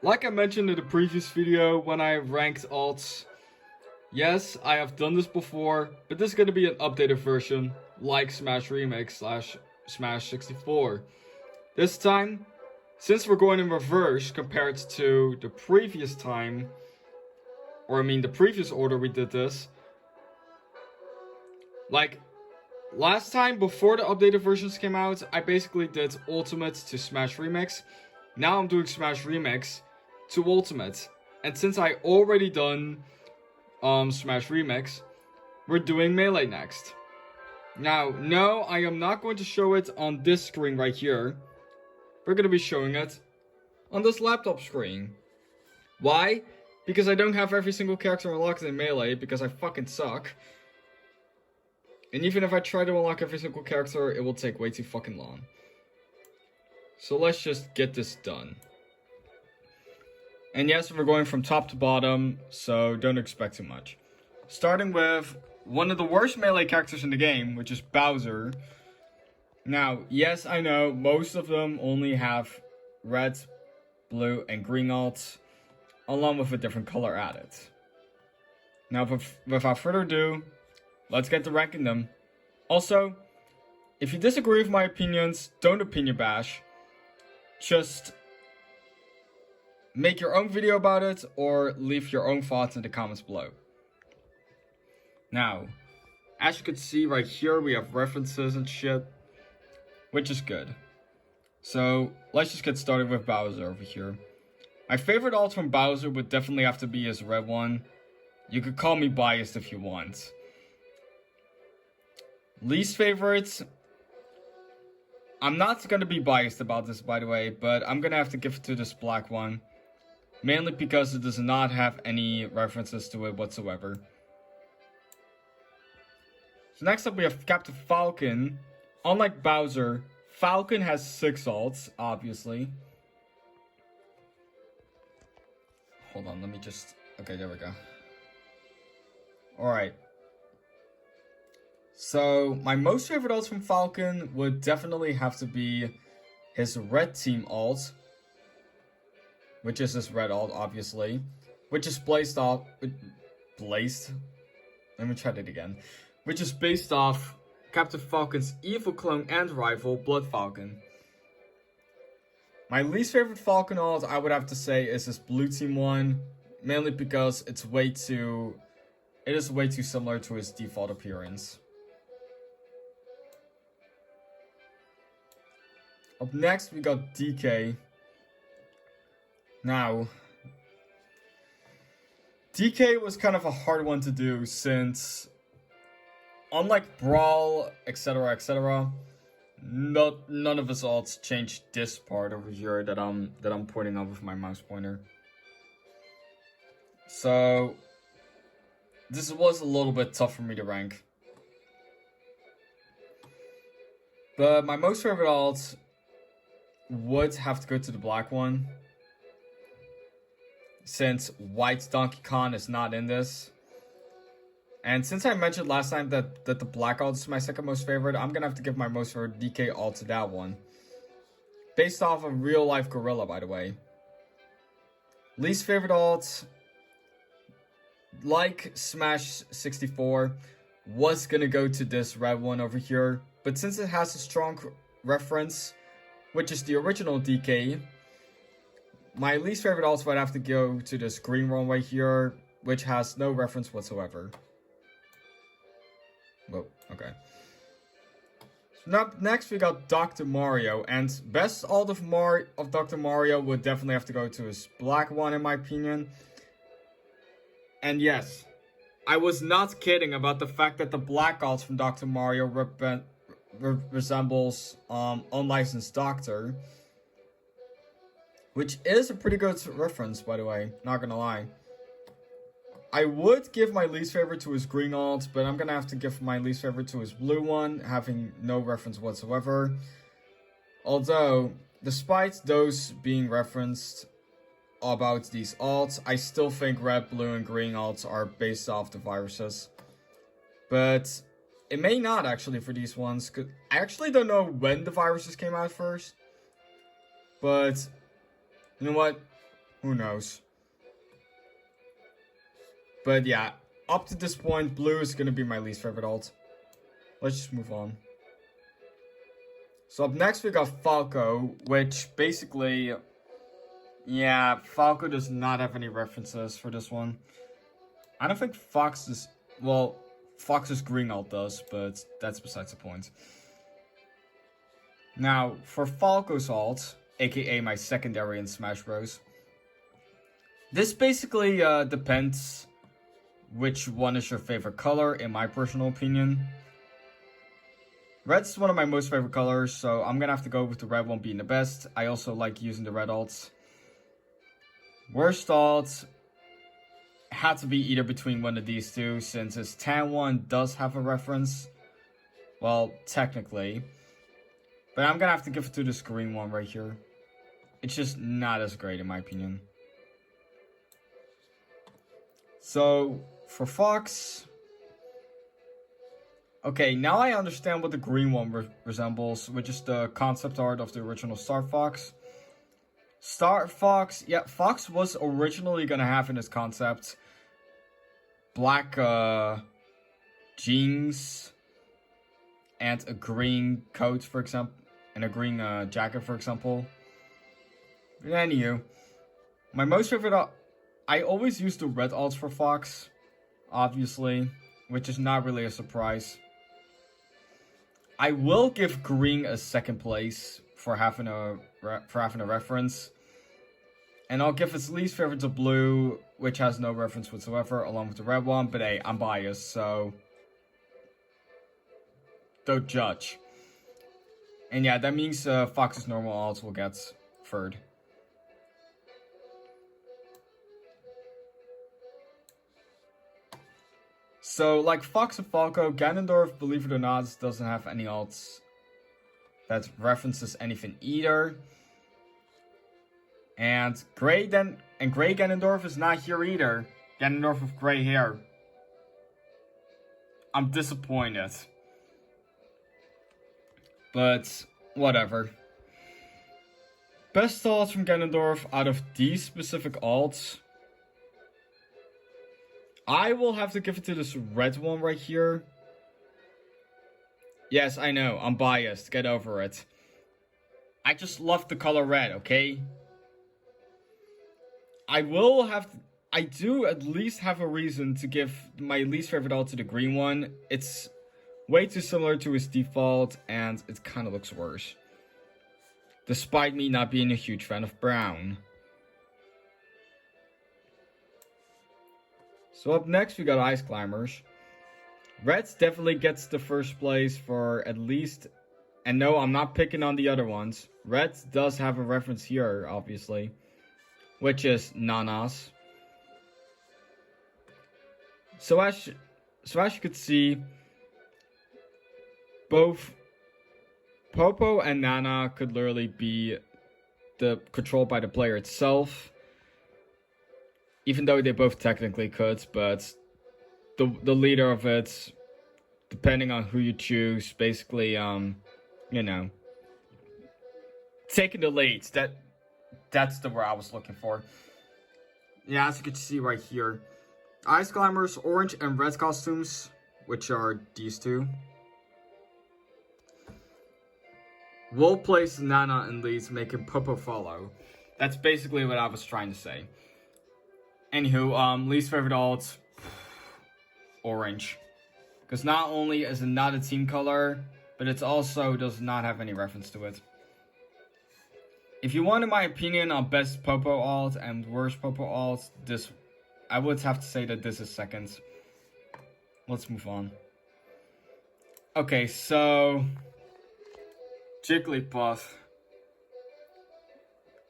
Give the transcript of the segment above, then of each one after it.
like I mentioned in the previous video when I ranked alts, yes, I have done this before, but this is going to be an updated version, like Smash Remix slash Smash 64. This time, since we're going in reverse compared to the previous time, or I mean the previous order we did this, like last time before the updated versions came out, I basically did Ultimate to Smash Remix. Now I'm doing Smash Remix to Ultimate. And since I already done Smash Remix, we're doing Melee next. Now, no, I am not going to show it on this screen right here. We're going to be showing it on this laptop screen. Why? Because I don't have every single character unlocked in Melee, because I fucking suck. And even if I try to unlock every single character, it will take way too fucking long. So let's just get this done. And yes, we're going from top to bottom, so don't expect too much. Starting with one of the worst Melee characters in the game, which is Bowser. Now, yes, I know, most of them only have red, blue, and green alts, along with a different color added. Now, without further ado, let's get to ranking them. Also, if you disagree with my opinions, don't opinion bash. Just make your own video about it or leave your own thoughts in the comments below. Now, as you can see right here, we have references and shit, which is good. So, let's just get started with Bowser over here. My favorite alt from Bowser would definitely have to be his red one. You could call me biased if you want. Least favorites, I'm not going to be biased about this, by the way, but I'm going to have to give it to this black one. Mainly because it does not have any references to it whatsoever. So next up we have Captain Falcon. Unlike Bowser, Falcon has 6 alts, obviously. Hold on, let me just... Okay, there we go. Alright. So, my most favorite alts from Falcon would definitely have to be his red team alt, which is his red alt, obviously, which is based off... Let me try that again. Which is based off Captain Falcon's evil clone and rival, Blood Falcon. My least favorite Falcon alt, I would have to say, is his blue team one, mainly because it is way too similar to his default appearance. Up next, we got DK. Now, DK was kind of a hard one to do since, unlike Brawl, etc., none of his alts changed this part over here that I'm pointing out with my mouse pointer. So, this was a little bit tough for me to rank. But my most favorite alt would have to go to the black one, since White Donkey Kong is not in this. And since I mentioned last time that the black alt is my second most favorite, I'm gonna have to give my most favorite DK alt to that one. Based off of real life gorilla, by the way. Least favorite alt, like Smash 64, was gonna go to this red one over here. But since it has a strong reference, which is the original DK, my least favorite alt would have to go to this green one right here, which has no reference whatsoever. Whoa, okay. So now, next we got Dr. Mario, and best alt of Dr. Mario would definitely have to go to his black one, in my opinion. And yes, I was not kidding about the fact that the black alt from Dr. Mario resembles Unlicensed Doctor, which is a pretty good reference, by the way, not gonna lie. I would give my least favorite to his green alt, but I'm gonna have to give my least favorite to his blue one, having no reference whatsoever. Although, despite those being referenced about these alts, I still think red, blue, and green alts are based off the viruses. But it may not actually for these ones, cause I actually don't know when the viruses came out first. But you know what? Who knows? But yeah, up to this point, blue is gonna be my least favorite alt. Let's just move on. So up next we got Falco, which basically, yeah, Falco does not have any references for this one. I don't think Fox's, well, Fox's green alt does, but that's besides the point. Now, for Falco's alt, aka my secondary in Smash Bros. This basically depends which one is your favorite color, in my personal opinion. Red's one of my most favorite colors, so I'm gonna have to go with the red one being the best. I also like using the red alts. Worst alt had to be either between one of these two, since his tan one does have a reference. Well, technically. But I'm gonna have to give it to this green one right here. It's just not as great in my opinion. So, for Fox... Okay, now I understand what the green one resembles, which is the concept art of the original Star Fox. Star Fox, yeah, Fox was originally gonna have in his concept black jeans and a green coat, for example, and a green jacket, for example. But anywho, my most favorite, I always use the red alts for Fox, obviously, which is not really a surprise. I will give green a second place for having a reference, and I'll give its least favorite to blue, which has no reference whatsoever, along with the red one. But hey, I'm biased, so don't judge. And yeah, that means Fox's normal alt will get third. So, like Fox and Falco, Ganondorf, believe it or not, doesn't have any alts that references anything either. And Gray Ganondorf is not here either. Ganondorf with gray hair. I'm disappointed. But, whatever. Best alts from Ganondorf out of these specific alts... I will have to give it to this red one right here. Yes, I know, I'm biased, get over it. I just love the color red, okay? I do at least have a reason to give my least favorite alt to the green one. It's way too similar to his default, and it kind of looks worse. Despite me not being a huge fan of brown. So up next we got Ice Climbers. Reds definitely gets the first place for at least... And no, I'm not picking on the other ones. Reds does have a reference here, obviously. Which is Nana's. So as you could see, both Popo and Nana could literally be controlled by the player itself. Even though they both technically could, but the leader of it, depending on who you choose, basically, you know, taking the lead. That's the word I was looking for. Yeah, as you can see right here, Ice Climbers, orange and red costumes, which are these two, will place Nana in leads, making Popo follow. That's basically what I was trying to say. Anywho, least favorite alt, orange. Because not only is it not a team color, but it also does not have any reference to it. If you wanted my opinion on best Popo alt and worst Popo alt, I would have to say that this is second. Let's move on. Okay, so Jigglypuff.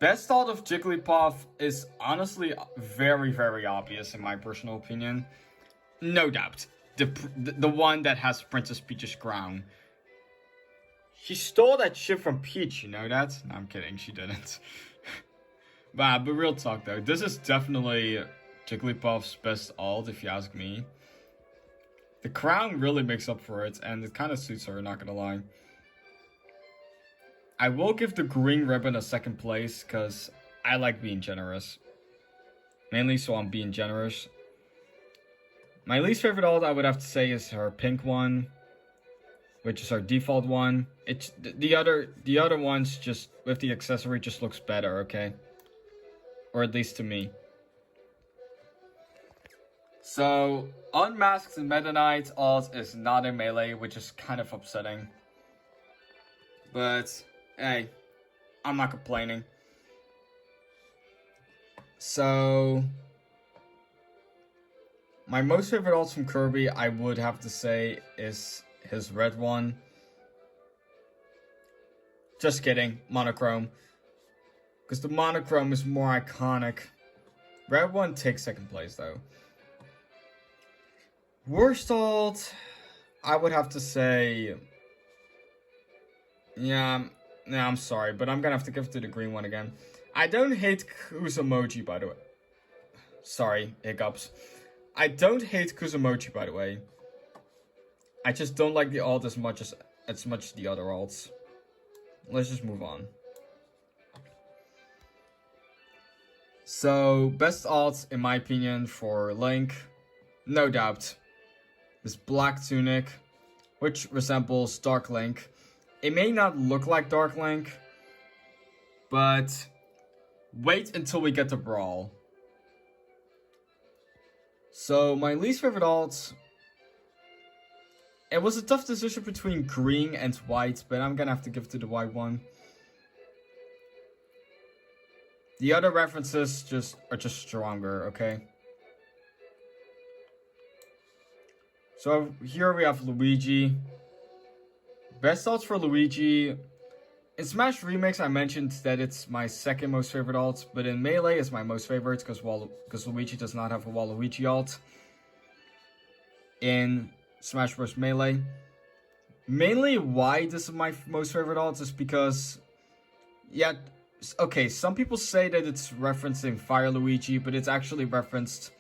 Best alt of Jigglypuff is honestly very, very obvious in my personal opinion. No doubt. The one that has Princess Peach's crown. She stole that shit from Peach, you know that? No, I'm kidding, she didn't. But real talk though, this is definitely Jigglypuff's best alt if you ask me. The crown really makes up for it, and it kind of suits her, not gonna lie. I will give the green ribbon a second place, because I like being generous. mainly, so I'm being generous. My least favorite alt I would have to say is her pink one, which is our default one. It's the other ones just with the accessory just looks better, okay? Or at least to me. So Unmasked Meta Knight alt is not in melee, which is kind of upsetting. But hey, I'm not complaining. So my most favorite alt from Kirby, I would have to say, is his red one. Just kidding, monochrome. Because the monochrome is more iconic. Red one takes second place though. Worst alt, I would have to say... Yeah, I'm sorry, but I'm gonna have to give it to the green one again. I don't hate Kuzumoji, by the way. Sorry, hiccups. I don't hate Kuzumoji, by the way. I just don't like the alt as much as the other alts. Let's just move on. So, best alt, in my opinion, for Link, no doubt, is Black Tunic, which resembles Dark Link. It may not look like Dark Link, but wait until we get to Brawl. So, my least favorite alt, it was a tough decision between green and white, but I'm gonna have to give it to the white one. The other references are just stronger, okay? So here we have Luigi. Best alts for Luigi. In Smash Remix, I mentioned that it's my second most favorite alt, but in Melee it's my most favorite because Luigi does not have a Waluigi alt in Smash Bros. Melee. Mainly why this is my most favorite alt is because, yeah, okay, some people say that it's referencing Fire Luigi, but it's actually referenced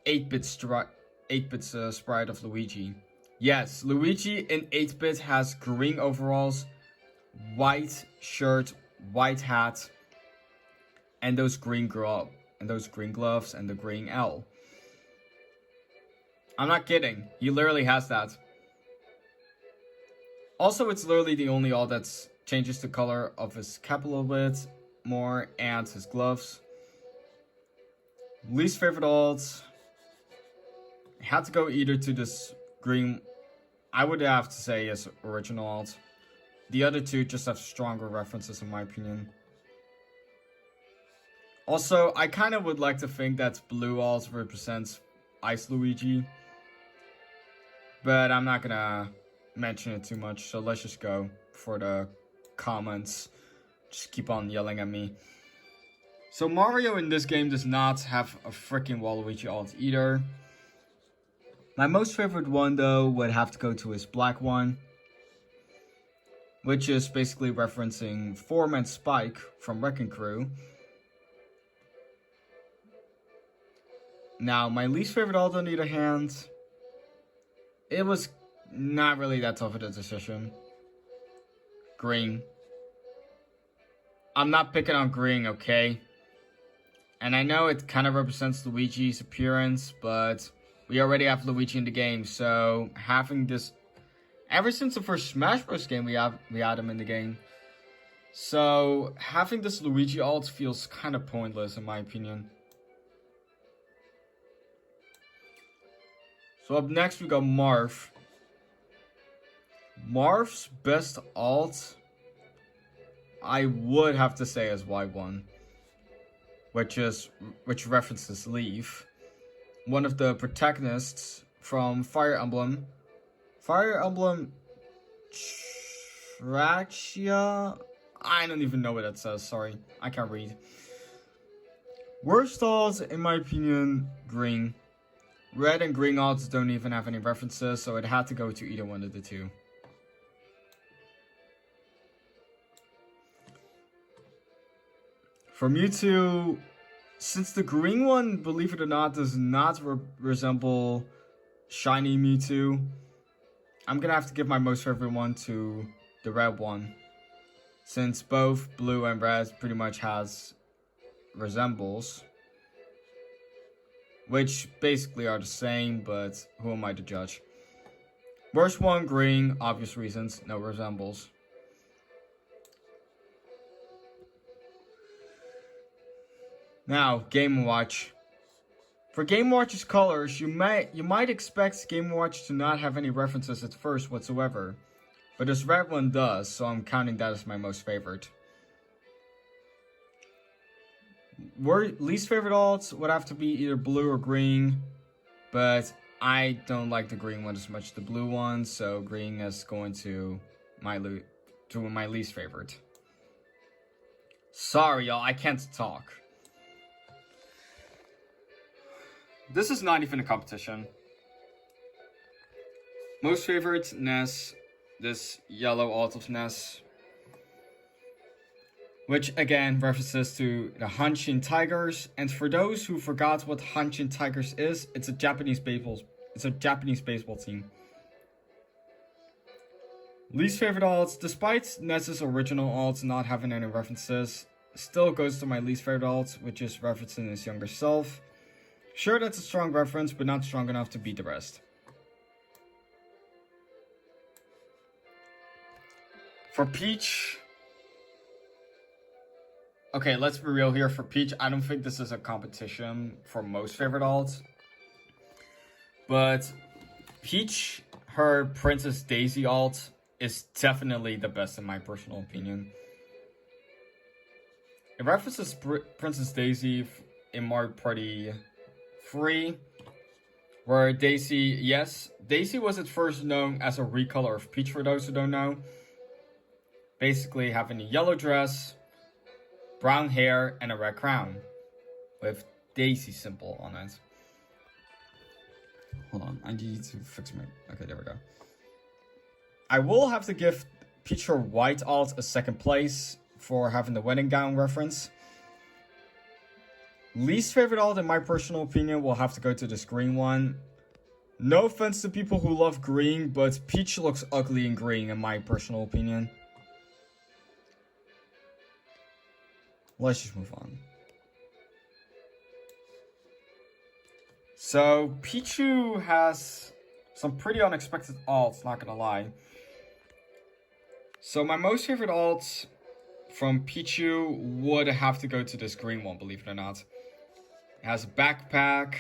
8-bit sprite of Luigi. Yes, Luigi in 8-bit has green overalls, white shirt, white hat, and those green gloves, and the green L. I'm not kidding. He literally has that. Also, it's literally the only alt that changes the color of his cap a little bit more and his gloves. Least favorite alt. Had to go either to this green. I would have to say is original alt. The other two just have stronger references in my opinion. Also, I kind of would like to think that blue alt represents Ice Luigi. But I'm not gonna mention it too much, so let's just go for the comments. Just keep on yelling at me. So Mario in this game does not have a freaking Waluigi alt either. My most favorite one though would have to go to his black one, which is basically referencing Form and Spike from Wrecking Crew. Now, my least favorite alt on the other hand, it was not really that tough of a decision. Green. I'm not picking on green, okay? And I know it kind of represents Luigi's appearance, but we already have Luigi in the game, so having this... Ever since the first Smash Bros. Game, we had him in the game. So, having this Luigi alt feels kind of pointless, in my opinion. So up next, we got Marth. Marth's best alt, I would have to say is Y1, which references Leaf, one of the protagonists from Fire Emblem. Fire Emblem Tracia? I don't even know what that says, sorry. I can't read. Worst alts, in my opinion, green. Red and green alts don't even have any references, so it had to go to either one of the two. For Mewtwo, since the green one, believe it or not, does not resemble shiny Mewtwo, I'm gonna have to give my most favorite one to the red one. Since both blue and red pretty much resembles. which basically are the same, but who am I to judge? Worst one, green, obvious reasons, no resembles. Now, Game & Watch. For Game & Watch's colors, you might expect Game & Watch to not have any references at first whatsoever, but this red one does, so I'm counting that as my most favorite. Least favorite alts would have to be either blue or green, but I don't like the green one as much as the blue one, so green is going to my least favorite. Sorry, y'all, I can't talk. This is not even a competition. Most favorite, Ness. This yellow alt of Ness. Which again references to the Hanshin Tigers. And for those who forgot what Hanshin Tigers is, it's a Japanese baseball team. Least favorite alts, despite Ness's original alts not having any references, still goes to my least favorite alt, which is referencing his younger self. Sure, that's a strong reference, but not strong enough to beat the rest. For Peach... Okay, let's be real here. For Peach, I don't think this is a competition for most favorite alts. But Peach, her Princess Daisy alt, is definitely the best in my personal opinion. It references Princess Daisy in Mario Party 3, where Daisy, yes, Daisy was at first known as a recolor of Peach for those who don't know. Basically having a yellow dress, brown hair, and a red crown with Daisy symbol on it. Hold on, I need to fix my... Okay, there we go. I will have to give Peach her white alt a second place for having the wedding gown reference. Least favorite alt, in my personal opinion, will have to go to this green one. No offense to people who love green, but Peach looks ugly in green, in my personal opinion. Let's just move on. So, Pichu has some pretty unexpected alts, not gonna lie. So, my most favorite alts from Pichu would have to go to this green one, believe it or not. It has a backpack.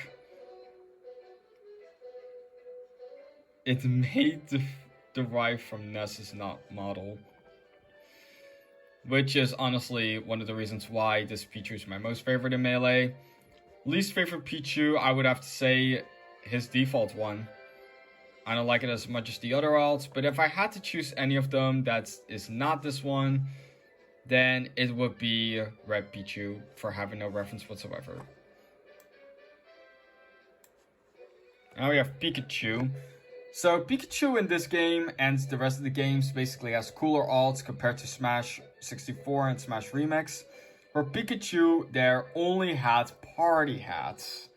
It's made derived from Ness's model. Which is honestly one of the reasons why this Pichu is my most favorite in Melee. Least favorite Pichu, I would have to say his default one. I don't like it as much as the other alts, but if I had to choose any of them that is not this one, then it would be Red Pichu for having no reference whatsoever. Now we have Pikachu. So Pikachu in this game and the rest of the games basically has cooler alts compared to Smash 64 and Smash Remix. For Pikachu, there only had party hats.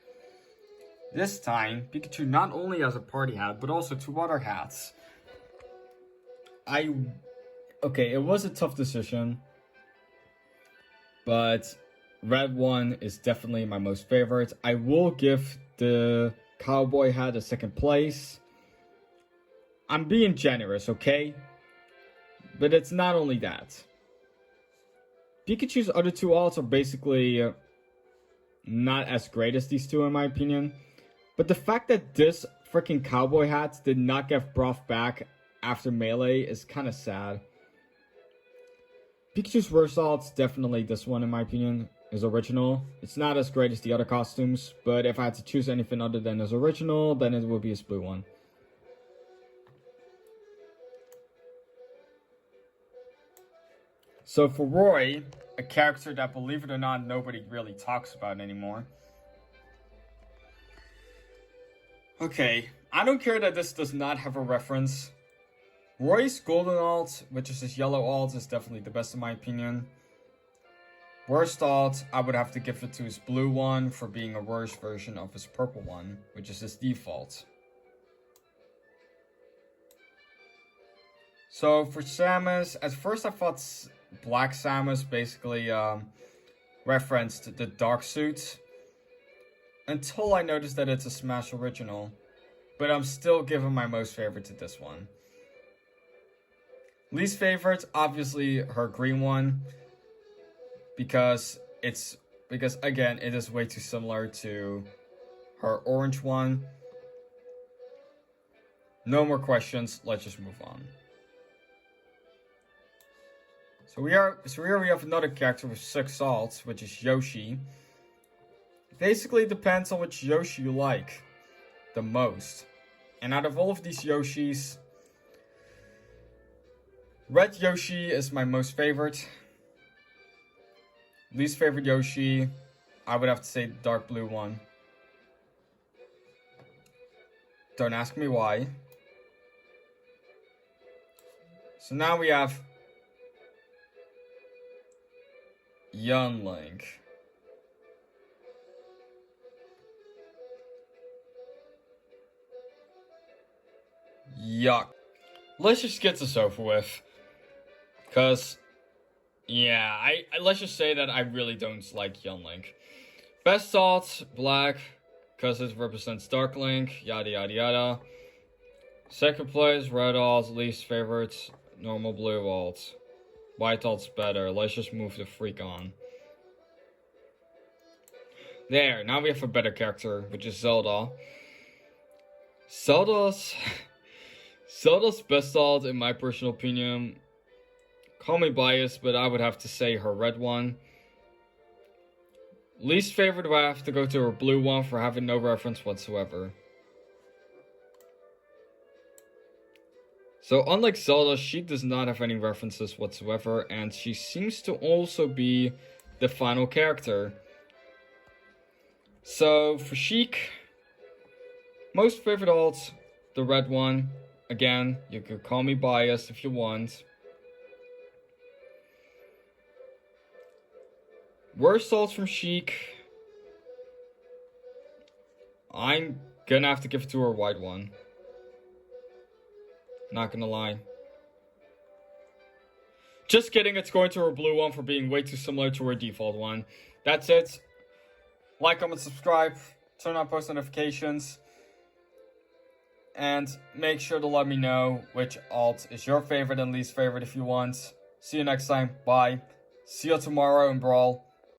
This time, Pikachu not only has a party hat, but also 2 other hats. Okay, it was a tough decision, but red one is definitely my most favorite. I will give the cowboy hat a second place. I'm being generous, okay? But it's not only that. Pikachu's other 2 alts are basically not as great as these 2 in my opinion. But the fact that this freaking cowboy hat did not get brought back after Melee is kind of sad. Pikachu's worst alt's definitely this one in my opinion. His original. It's not as great as the other costumes, but if I had to choose anything other than his original, then it would be his blue one. So for Roy, a character that, believe it or not, nobody really talks about anymore. Okay, I don't care that this does not have a reference. Roy's golden alt, which is his yellow alt, is definitely the best in my opinion. Worst alt, I would have to give it to his blue one for being a worse version of his purple one, which is his default. So for Samus, at first I thought Black Samus basically referenced the dark suit. until I notice that it's a Smash original. But I'm still giving my most favorite to this one. Least favorite, obviously her green one. Because again, it is way too similar to her orange one. No more questions, let's just move on. So here we have another character with 6 salts, which is Yoshi. Basically, it depends on which Yoshi you like the most. And out of all of these Yoshis, Red Yoshi is my most favorite. Least favorite Yoshi, I would have to say the dark blue one. Don't ask me why. So now we have Young Link. Yuck. Let's just get this over with. Cause, yeah, let's just say that I really don't like Young Link. Best thoughts, black, cause it represents Dark Link, yada yada yada. Second place, red alts, least favorites, normal blue alts. White alts better, let's just move the freak on. There, now we have a better character, which is Zelda. Zelda's best alt, in my personal opinion. Call me biased, but I would have to say her red one. Least favorite, I have to go to her blue one for having no reference whatsoever. So unlike Zelda, she does not have any references whatsoever, and she seems to also be the final character. So for Sheik, most favorite alt, the red one. Again, you could call me biased if you want. Worst alts from Sheik, I'm gonna have to give it to her white one. Not gonna lie. Just kidding, it's going to her blue one for being way too similar to her default one. That's it. Like, comment, subscribe, turn on post notifications, and make sure to let me know which alt is your favorite and least favorite if you want. See you next time. Bye. See you tomorrow in Brawl.